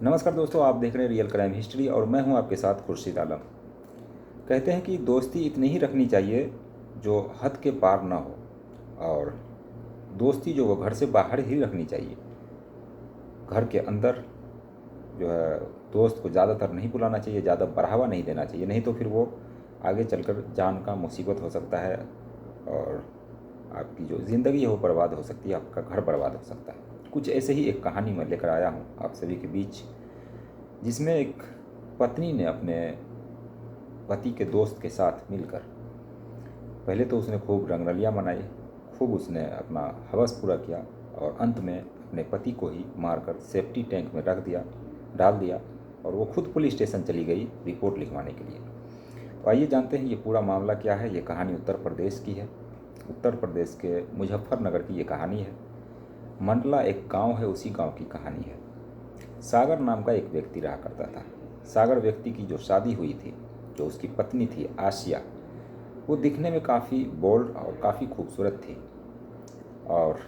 नमस्कार दोस्तों, आप देख रहे हैं रियल क्राइम हिस्ट्री और मैं हूं आपके साथ खुर्शीद आलम। कहते हैं कि दोस्ती इतनी ही रखनी चाहिए जो हद के पार ना हो, और दोस्ती जो वो घर से बाहर ही रखनी चाहिए। घर के अंदर जो है दोस्त को ज़्यादातर नहीं बुलाना चाहिए, ज़्यादा बढ़ावा नहीं देना चाहिए, नहीं तो फिर वो आगे चलकर जान का मुसीबत हो सकता है और आपकी जो ज़िंदगी है वो बर्बाद हो सकती है, आपका घर बर्बाद हो सकता है। कुछ ऐसे ही एक कहानी मैं लेकर आया हूँ आप सभी के बीच, जिसमें एक पत्नी ने अपने पति के दोस्त के साथ मिलकर पहले तो उसने खूब रंगरलियाँ मनाई, खूब उसने अपना हवस पूरा किया और अंत में अपने पति को ही मारकर सेफ्टी टैंक में रख दिया, डाल दिया, और वो खुद पुलिस स्टेशन चली गई रिपोर्ट लिखवाने के लिए। तो आइए जानते हैं ये पूरा मामला क्या है। ये कहानी उत्तर प्रदेश की है। उत्तर प्रदेश के मुजफ्फरनगर की ये कहानी है। मंडला एक गांव है, उसी गांव की कहानी है। सागर नाम का एक व्यक्ति रहा करता था। सागर व्यक्ति की जो शादी हुई थी, जो उसकी पत्नी थी आसिया, वो दिखने में काफ़ी बोल्ड और काफ़ी खूबसूरत थी। और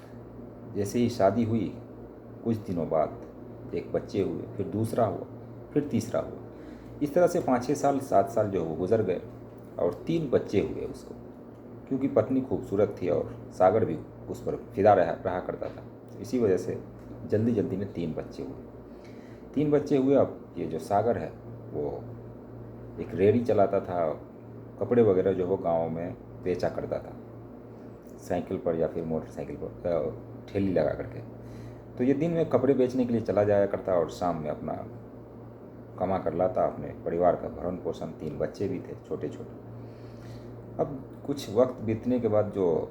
जैसे ही शादी हुई कुछ दिनों बाद एक बच्चे हुए, फिर दूसरा हुआ, फिर तीसरा हुआ। इस तरह से 5-6 साल 7 साल जो वो गुजर गए और 3 बच्चे हुए उसको, क्योंकि पत्नी खूबसूरत थी और सागर भी उस पर फिदा रहा करता था। इसी वजह से जल्दी जल्दी में 3 बच्चे हुए। 3 बच्चे हुए। अब ये जो सागर है वो एक रेहड़ी चलाता था, कपड़े वगैरह जो वो गांव में बेचा करता था, साइकिल पर या फिर मोटरसाइकिल पर ठेली लगा करके। तो ये दिन में कपड़े बेचने के लिए चला जाया करता और शाम में अपना कमा कर लाता अपने परिवार का भरण पोषण। 3 बच्चे भी थे छोटे छोटे। अब कुछ वक्त बीतने के बाद जो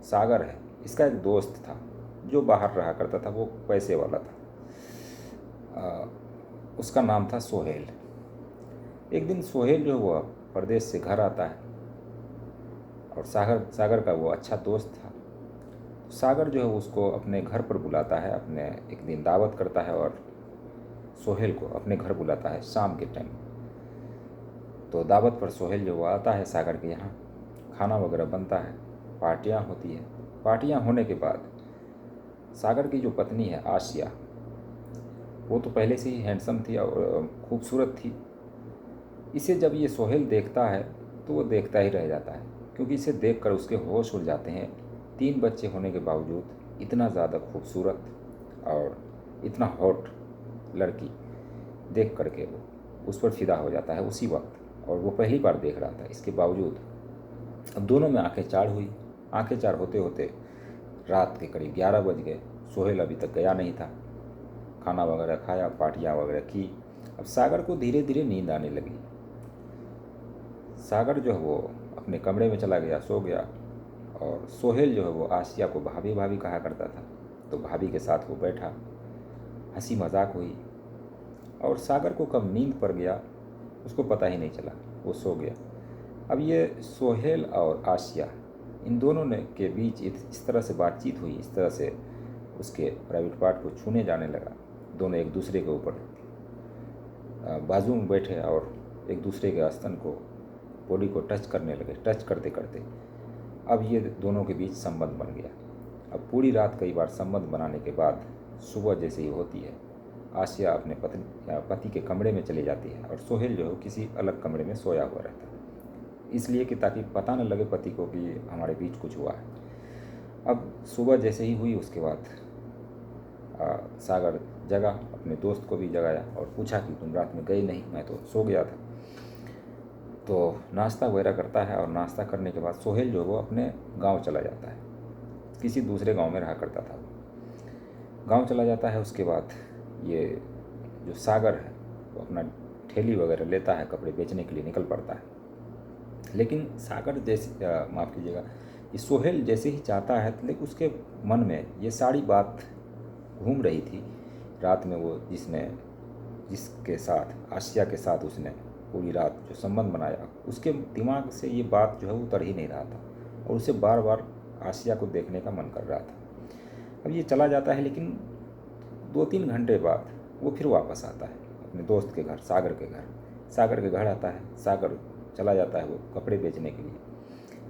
सागर है, इसका एक दोस्त था जो बाहर रहा करता था, वो पैसे वाला था। उसका नाम था सोहेल। एक दिन सोहेल जो वो प्रदेश से घर आता है और सागर का वो अच्छा दोस्त था। सागर जो है उसको अपने घर पर बुलाता है, अपने एक दिन दावत करता है और सोहेल को अपने घर बुलाता है शाम के टाइम। तो दावत पर सोहेल जो वो आता है सागर के यहाँ, खाना वगैरह बनता है, पार्टियाँ होती है। पार्टियाँ होने के बाद सागर की जो पत्नी है आसिया, वो तो पहले से ही हैंडसम थी और खूबसूरत थी। इसे जब ये सोहेल देखता है तो वो देखता ही रह जाता है, क्योंकि इसे देखकर उसके होश उड़ जाते हैं। 3 बच्चे होने के बावजूद इतना ज़्यादा खूबसूरत और इतना हॉट लड़की देख करके वो उस पर फिदा हो जाता है उसी वक्त। और वो पहली बार देख रहा था, इसके बावजूद अब दोनों में आंखें चार हुई। आंखें चार होते होते रात के करीब 11 बज गए। सोहेल अभी तक गया नहीं था। खाना वगैरह खाया, पार्टियाँ वगैरह की। अब सागर को धीरे धीरे नींद आने लगी। सागर जो है वो अपने कमरे में चला गया, सो गया। और सोहेल जो है वो आसिया को भाभी भाभी कहा करता था, तो भाभी के साथ वो बैठा, हंसी मजाक हुई। और सागर को कब नींद पड़ गया उसको पता ही नहीं चला, वो सो गया। अब ये सोहेल और आसिया, इन दोनों ने के बीच इस तरह से बातचीत हुई, इस तरह से उसके प्राइवेट पार्ट को छूने जाने लगा। दोनों एक दूसरे के ऊपर बाजू में बैठे और एक दूसरे के आस्तन को, बॉडी को टच करने लगे। टच करते करते अब ये दोनों के बीच संबंध बन गया। अब पूरी रात कई बार संबंध बनाने के बाद सुबह जैसे ही होती है, आसिया अपने पति के कमरे में चली जाती है और सोहेल जो है किसी अलग कमरे में सोया हुआ रहता है, इसलिए कि ताकि पता न लगे पति को कि हमारे बीच कुछ हुआ है। अब सुबह जैसे ही हुई उसके बाद सागर जगा, अपने दोस्त को भी जगाया और पूछा कि तुम रात में गए नहीं? मैं तो सो गया था। तो नाश्ता वगैरह करता है और नाश्ता करने के बाद सोहेल जो वो अपने गांव चला जाता है। किसी दूसरे गांव में रहा करता था, गांव चला जाता है। उसके बाद ये जो सागर है वो अपना ठेली वगैरह लेता है, कपड़े बेचने के लिए निकल पड़ता है। लेकिन सागर जैसे माफ़ कीजिएगा, ये सोहेल जैसे ही चाहता है, लेकिन उसके मन में ये सारी बात घूम रही थी। रात में वो जिसके साथ आसिया के साथ उसने पूरी रात जो संबंध बनाया, उसके दिमाग से ये बात जो है उतर ही नहीं रहा था और उसे बार बार आसिया को देखने का मन कर रहा था। अब ये चला जाता है, लेकिन 2-3 घंटे बाद वो फिर वापस आता है अपने दोस्त के घर, सागर के घर। सागर के घर आता है, सागर चला जाता है वो कपड़े बेचने के लिए।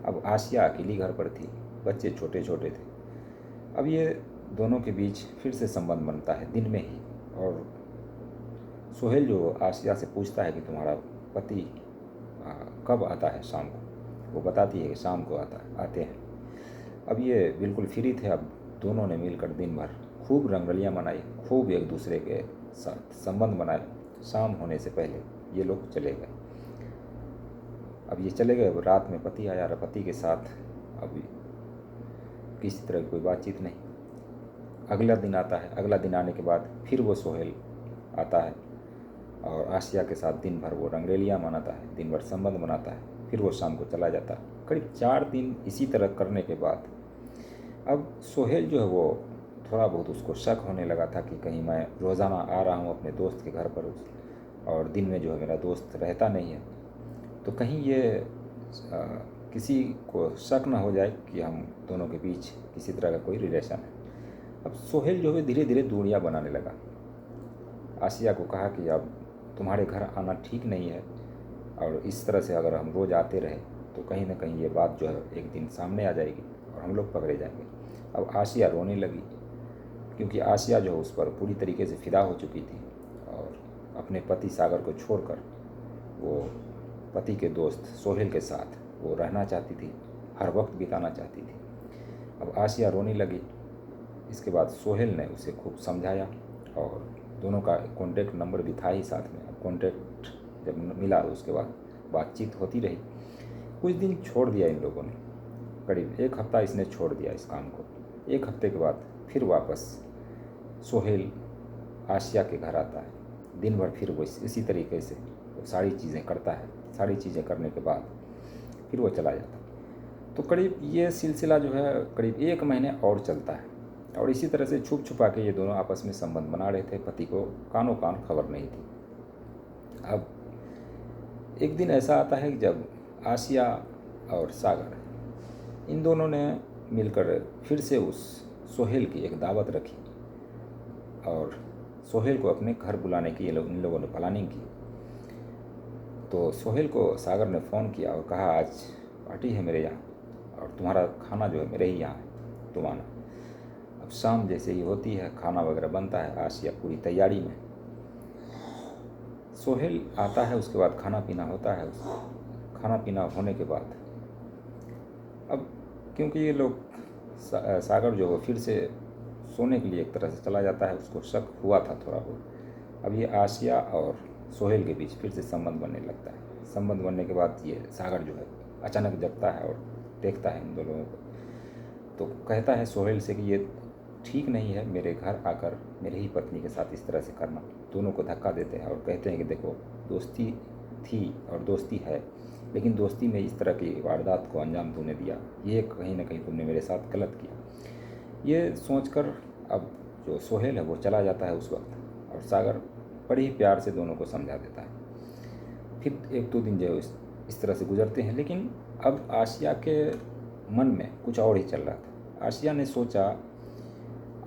अब आसिया अकेली घर पर थी, बच्चे छोटे छोटे थे। अब ये दोनों के बीच फिर से संबंध बनता है दिन में ही। और सोहेल जो आसिया से पूछता है कि तुम्हारा पति कब आता है शाम को, वो बताती है कि शाम को आते हैं। अब ये बिल्कुल फ्री थे, अब दोनों ने मिलकर दिन भर खूब रंगरलियाँ मनाई, खूब एक दूसरे के साथ संबंध बनाए। शाम होने से पहले ये लोग चले गए। अब ये चले गए, अब रात में पति आया, पति के साथ अभी किसी तरह की कोई बातचीत नहीं। अगला दिन आता है, अगला दिन आने के बाद फिर वो सोहेल आता है और आसिया के साथ दिन भर वो रंगरेलियाँ मनाता है, दिन भर संबंध बनाता है, फिर वो शाम को चला जाता है। करीब 4 दिन इसी तरह करने के बाद अब सोहेल जो है वो थोड़ा बहुत उसको शक होने लगा था कि कहीं मैं रोज़ाना आ रहा हूँ अपने दोस्त के घर पर और दिन में जो है मेरा दोस्त रहता नहीं है, तो कहीं ये किसी को शक ना हो जाए कि हम दोनों के बीच किसी तरह का कोई रिलेशन है। अब सोहेल जो है धीरे धीरे दूरियां बनाने लगा। आसिया को कहा कि अब तुम्हारे घर आना ठीक नहीं है और इस तरह से अगर हम रोज़ आते रहे तो कहीं ना कहीं ये बात जो है एक दिन सामने आ जाएगी और हम लोग पकड़े जाएंगे। अब आसिया रोने लगी क्योंकि आसिया जो है उस पर पूरी तरीके से फिदा हो चुकी थी और अपने पति सागर को छोड़कर वो पति के दोस्त सोहेल के साथ वो रहना चाहती थी, हर वक्त बिताना चाहती थी। अब आसिया रोने लगी। इसके बाद सोहेल ने उसे खूब समझाया और दोनों का कॉन्टैक्ट नंबर भी था ही साथ में। अब कॉन्टैक्ट जब मिला उसके बाद बातचीत होती रही। कुछ दिन छोड़ दिया इन लोगों ने, करीब 1 हफ्ता इसने छोड़ दिया इस काम को। 1 हफ्ते के बाद फिर वापस सोहेल आसिया के घर आता है। दिन भर फिर वो इसी तरीके से वो सारी चीज़ें करता है। सारी चीज़ें करने के बाद फिर वो चला जाता है। तो करीब ये सिलसिला जो है करीब 1 महीने और चलता है और इसी तरह से छुप छुपा के ये दोनों आपस में संबंध बना रहे थे। पति को कानों कान खबर नहीं थी। अब एक दिन ऐसा आता है कि जब आसिया और सागर इन दोनों ने मिलकर फिर से उस सोहेल की एक दावत रखी और सोहेल को अपने घर बुलाने की इन लोगों ने प्लानिंग की। तो सोहेल को सागर ने फ़ोन किया और कहा आज पार्टी है मेरे यहाँ और तुम्हारा खाना जो है मेरे ही यहाँ है, तुम आना। अब शाम जैसे ही होती है, खाना वगैरह बनता है, आसिया पूरी तैयारी में। सोहेल आता है, उसके बाद खाना पीना होता है। खाना पीना होने के बाद अब क्योंकि ये लोग सागर जो है फिर से सोने के लिए एक तरह से चला जाता है, उसको शक हुआ था थोड़ा बहुत। अब ये आसिया और सोहेल के बीच फिर से संबंध बनने लगता है। संबंध बनने के बाद ये सागर जो है अचानक जगता है और देखता है इन दोनों को, तो कहता है सोहेल से कि ये ठीक नहीं है मेरे घर आकर मेरे ही पत्नी के साथ इस तरह से करना। दोनों को धक्का देते हैं और कहते हैं कि देखो दोस्ती थी और दोस्ती है, लेकिन दोस्ती में इस तरह की वारदात को अंजाम तूने दिया, ये कहीं ना कहीं तुमने मेरे साथ गलत किया। ये सोचकर अब जो सोहेल है वो चला जाता है उस वक्त और सागर बड़े ही प्यार से दोनों को समझा देता है। फिर 1-2 दिन जो इस तरह से गुजरते हैं, लेकिन अब आसिया के मन में कुछ और ही चल रहा था। आसिया ने सोचा,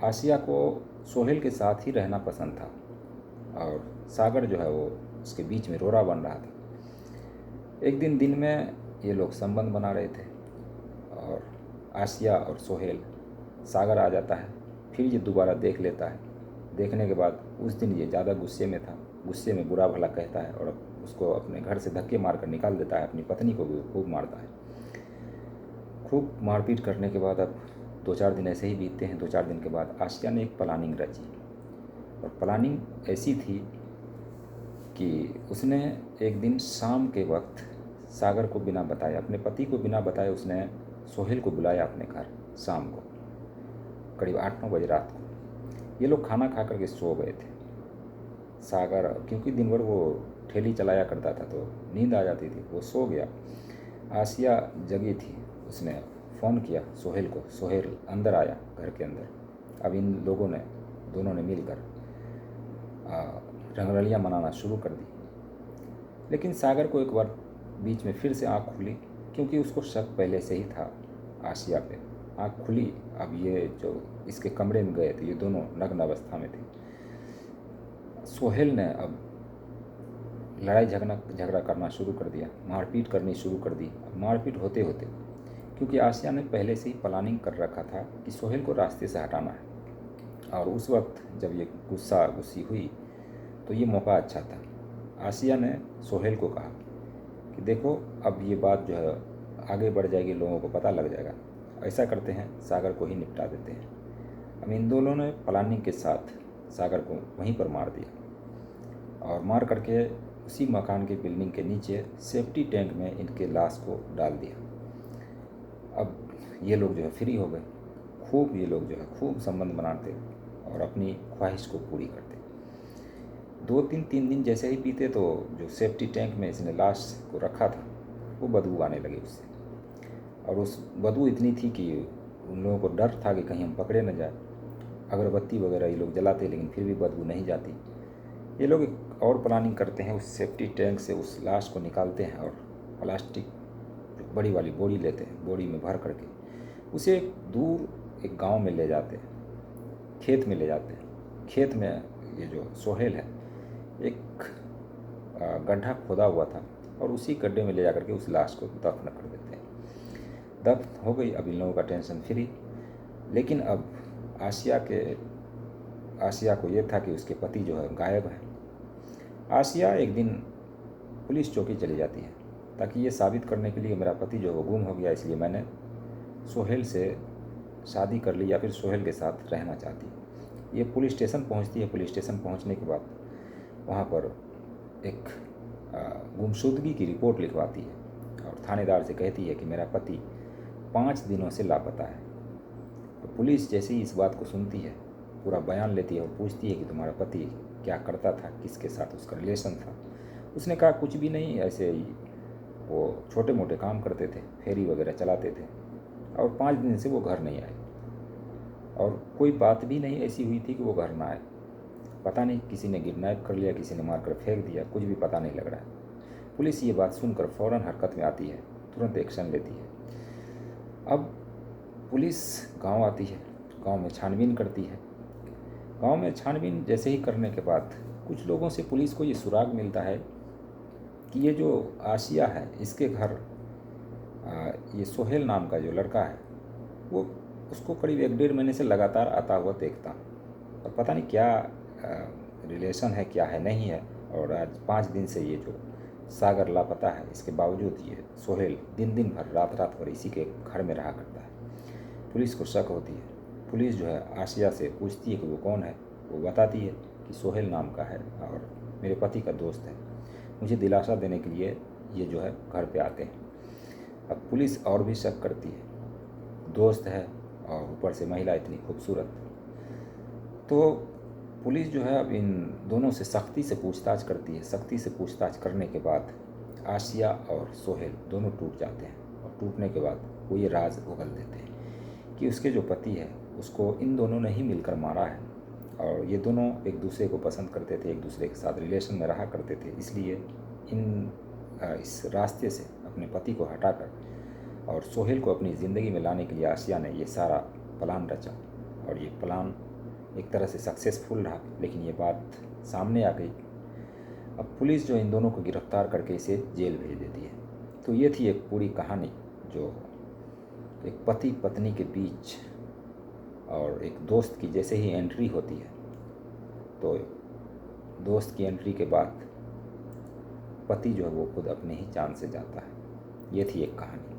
आसिया को सोहेल के साथ ही रहना पसंद था और सागर जो है वो उसके बीच में रोड़ा बन रहा था। एक दिन में ये लोग संबंध बना रहे थे और आसिया और सोहेल, सागर आ जाता है, फिर ये दोबारा देख लेता है। देखने के बाद उस दिन ये ज़्यादा गुस्से में था, गुस्से में बुरा भला कहता है और उसको अपने घर से धक्के मारकर निकाल देता है। अपनी पत्नी को भी खूब मारता है। खूब मारपीट करने के बाद अब 2-4 दिन ऐसे ही बीतते हैं। 2-4 दिन के बाद आसिया ने एक प्लानिंग रची और प्लानिंग ऐसी थी कि उसने एक दिन शाम के वक्त सागर को बिना बताए, अपने पति को बिना बताए उसने सोहेल को बुलाया अपने घर शाम को, करीब 8-9 बजे रात को। ये लोग खाना खा करके सो गए थे। सागर क्योंकि दिन भर वो ठेली चलाया करता था तो नींद आ जाती थी, वो सो गया। आसिया जगी थी, उसने फ़ोन किया सोहेल को। सोहेल अंदर आया घर के अंदर। अब इन लोगों ने दोनों ने मिलकर रंगरलियाँ मनाना शुरू कर दी। लेकिन सागर को एक बार बीच में फिर से आँख खुली, क्योंकि उसको शक पहले से ही था आसिया पे। आँख खुली। अब ये जो इसके कमरे में गए थे, ये दोनों नग्न अवस्था में थे। सोहेल ने अब लड़ाई झगड़ा करना शुरू कर दिया, मारपीट करनी शुरू कर दी। मारपीट होते होते, क्योंकि आसिया ने पहले से ही प्लानिंग कर रखा था कि सोहेल को रास्ते से हटाना है, और उस वक्त जब ये गुस्सा गुस्सी हुई तो ये मौका अच्छा था। आसिया ने सोहेल को कहा कि देखो अब ये बात जो है आगे बढ़ जाएगी, लोगों को पता लग जाएगा, ऐसा करते हैं सागर को ही निपटा देते हैं। अब इन दोनों ने प्लानिंग के साथ सागर को वहीं पर मार दिया और मार करके उसी मकान के बिल्डिंग के नीचे सेफ्टी टैंक में इनके लाश को डाल दिया। अब ये लोग जो है फ्री हो गए। खूब ये लोग जो है खूब संबंध बनाते और अपनी ख्वाहिश को पूरी करते। 2-3 दिन जैसे ही बीते तो जो सेफ्टी टैंक में इसने लाश को रखा था वो बदबू आने लगी उससे, और उस बदबू इतनी थी कि उन लोगों को डर था कि कहीं हम पकड़े न जाए। अगरबत्ती वगैरह ये लोग जलाते लेकिन फिर भी बदबू नहीं जाती। ये लोग एक और प्लानिंग करते हैं, उस सेफ्टी टैंक से उस लाश को निकालते हैं और प्लास्टिक जो बड़ी वाली बोरी लेते हैं, बोरी में भर करके उसे दूर एक गांव में ले जाते हैं, खेत में ले जाते हैं। खेत में ये जो सोहेल है एक गड्ढा खोदा हुआ था और उसी गड्ढे में ले जा करके उस लाश को दफन कर देते हैं। दफन हो गई। अब इन लोगों का टेंशन फ्री। लेकिन अब आसिया को ये था कि उसके पति जो है गायब है। आसिया एक दिन पुलिस चौकी चली जाती है ताकि ये साबित करने के लिए मेरा पति जो है वो गुम हो गया, इसलिए मैंने सोहेल से शादी कर ली या फिर सोहेल के साथ रहना चाहती है। ये पुलिस स्टेशन पहुंचती है। पुलिस स्टेशन पहुंचने के बाद वहाँ पर एक गुमशुदगी की रिपोर्ट लिखवाती है और थानेदार से कहती है कि मेरा पति 5 दिनों से लापता है। तो पुलिस जैसे ही इस बात को सुनती है पूरा बयान लेती है और पूछती है कि तुम्हारा पति क्या करता था, किसके साथ उसका रिलेशन था। उसने कहा कुछ भी नहीं, ऐसे ही वो छोटे मोटे काम करते थे, फेरी वगैरह चलाते थे और 5 दिन से वो घर नहीं आए और कोई बात भी नहीं ऐसी हुई थी कि वो घर ना आए। पता नहीं किसी ने किडनैप कर लिया, किसी ने मारकर फेंक दिया, कुछ भी पता नहीं लग रहा है। पुलिस ये बात सुनकर फ़ौरन हरकत में आती है, तुरंत एक्शन लेती है। अब पुलिस गांव आती है, गांव में छानबीन करती है। गांव में छानबीन जैसे ही करने के बाद कुछ लोगों से पुलिस को ये सुराग मिलता है कि ये जो आसिया है इसके घर ये सोहेल नाम का जो लड़का है वो उसको करीब 1-1.5 महीने से लगातार आता हुआ देखता, और पता नहीं क्या रिलेशन है, क्या है नहीं है। और आज 5 दिन से ये जो सागर लापता है, इसके बावजूद ये सोहेल दिन दिन भर रात रात भर इसी के घर में रहा करता है। पुलिस को शक होती है। पुलिस जो है आसिया से पूछती है कि वो कौन है। वो बताती है कि सोहेल नाम का है और मेरे पति का दोस्त है, मुझे दिलासा देने के लिए ये जो है घर पे आते हैं। अब पुलिस और भी शक करती है, दोस्त है और ऊपर से महिला इतनी खूबसूरत। तो पुलिस जो है अब इन दोनों से सख्ती से पूछताछ करती है। सख्ती से पूछताछ करने के बाद आसिया और सोहेल दोनों टूट जाते हैं और टूटने के बाद वो ये राज उगल देते हैं कि उसके जो पति है उसको इन दोनों ने ही मिलकर मारा है और ये दोनों एक दूसरे को पसंद करते थे, एक दूसरे के साथ रिलेशन में रहा करते थे। इसलिए इस रास्ते से अपने पति को हटाकर और सोहेल को अपनी ज़िंदगी में लाने के लिए आसिया ने ये सारा प्लान रचा और ये प्लान एक तरह से सक्सेसफुल रहा। लेकिन ये बात सामने आ गई। अब पुलिस जो इन दोनों को गिरफ्तार करके इसे जेल भेज देती है। तो ये थी एक पूरी कहानी जो एक पति पत्नी के बीच और एक दोस्त की जैसे ही एंट्री होती है तो दोस्त की एंट्री के बाद पति जो है वो खुद अपने ही जान से जाता है। ये थी एक कहानी।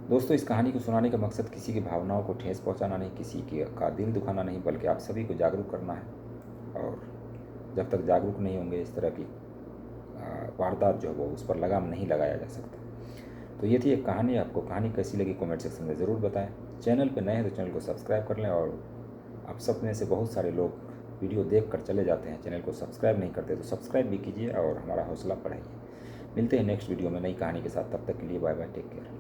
दोस्तों, इस कहानी को सुनाने का मकसद किसी की भावनाओं को ठेस पहुंचाना नहीं, किसी का दिल दुखाना नहीं, बल्कि आप सभी को जागरूक करना है। और जब तक जागरूक नहीं होंगे इस तरह की वारदात जो है वो उस पर लगाम नहीं लगाया जा सकता। तो ये थी एक कहानी। आपको कहानी कैसी लगी कमेंट सेक्शन में ज़रूर बताएं। चैनल पे नए हैं तो चैनल को सब्सक्राइब कर लें। और आप सब में से बहुत सारे लोग वीडियो देख कर चले जाते हैं, चैनल को सब्सक्राइब नहीं करते, तो सब्सक्राइब भी कीजिए और हमारा हौसला बढ़ाइए। मिलते हैं नेक्स्ट वीडियो में नई कहानी के साथ। तब तक के लिए बाय बाय, टेक केयर।